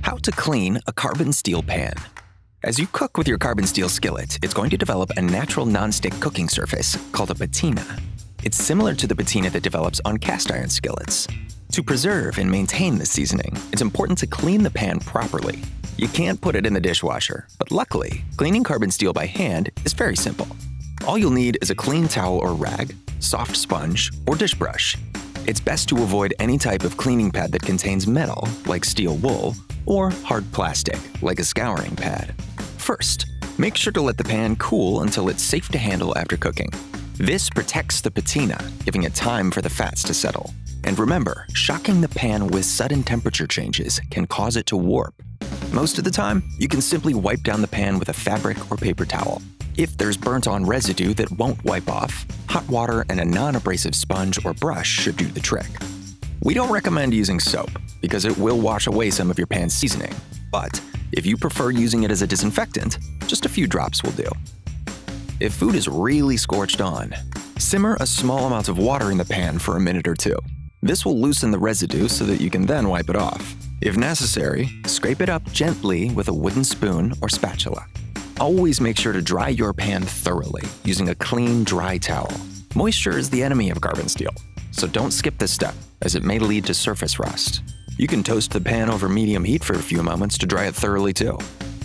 How to clean a carbon steel pan. As you cook with your carbon steel skillet, it's going to develop a natural nonstick cooking surface called a patina. It's similar to the patina that develops on cast iron skillets. To preserve and maintain this seasoning, it's important to clean the pan properly. You can't put it in the dishwasher, but luckily, cleaning carbon steel by hand is very simple. All you'll need is a clean towel or rag, soft sponge, or dish brush. It's best to avoid any type of cleaning pad that contains metal, like steel wool, or hard plastic, like a scouring pad. First, make sure to let the pan cool until it's safe to handle after cooking. This protects the patina, giving it time for the fats to settle. And remember, shocking the pan with sudden temperature changes can cause it to warp. Most of the time, you can simply wipe down the pan with a fabric or paper towel. If there's burnt-on residue that won't wipe off, hot water and a non-abrasive sponge or brush should do the trick. We don't recommend using soap, because it will wash away some of your pan's seasoning. But if you prefer using it as a disinfectant, just a few drops will do. If food is really scorched on, simmer a small amount of water in the pan for a minute or two. This will loosen the residue so that you can then wipe it off. If necessary, scrape it up gently with a wooden spoon or spatula. Always make sure to dry your pan thoroughly using a clean, dry towel. Moisture is the enemy of carbon steel, so don't skip this step, as it may lead to surface rust. You can toast the pan over medium heat for a few moments to dry it thoroughly too.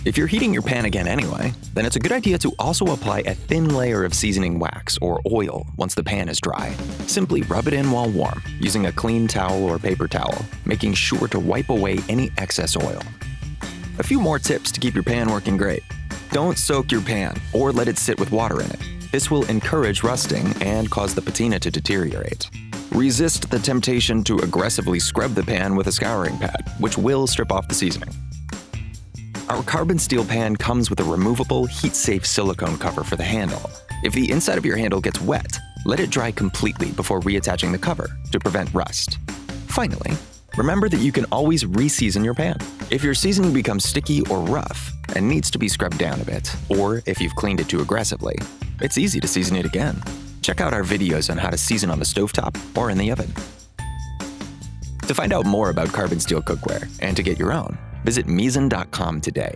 If you're heating your pan again anyway, then it's a good idea to also apply a thin layer of seasoning wax or oil once the pan is dry. Simply rub it in while warm, using a clean towel or paper towel, making sure to wipe away any excess oil. A few more tips to keep your pan working great. Don't soak your pan or let it sit with water in it. This will encourage rusting and cause the patina to deteriorate. Resist the temptation to aggressively scrub the pan with a scouring pad, which will strip off the seasoning. Our carbon steel pan comes with a removable, heat-safe silicone cover for the handle. If the inside of your handle gets wet, let it dry completely before reattaching the cover to prevent rust. Finally, remember that you can always re-season your pan. If your seasoning becomes sticky or rough and needs to be scrubbed down a bit, or if you've cleaned it too aggressively, it's easy to season it again. Check out our videos on how to season on the stovetop or in the oven. To find out more about carbon steel cookware and to get your own, visit Misen.com today.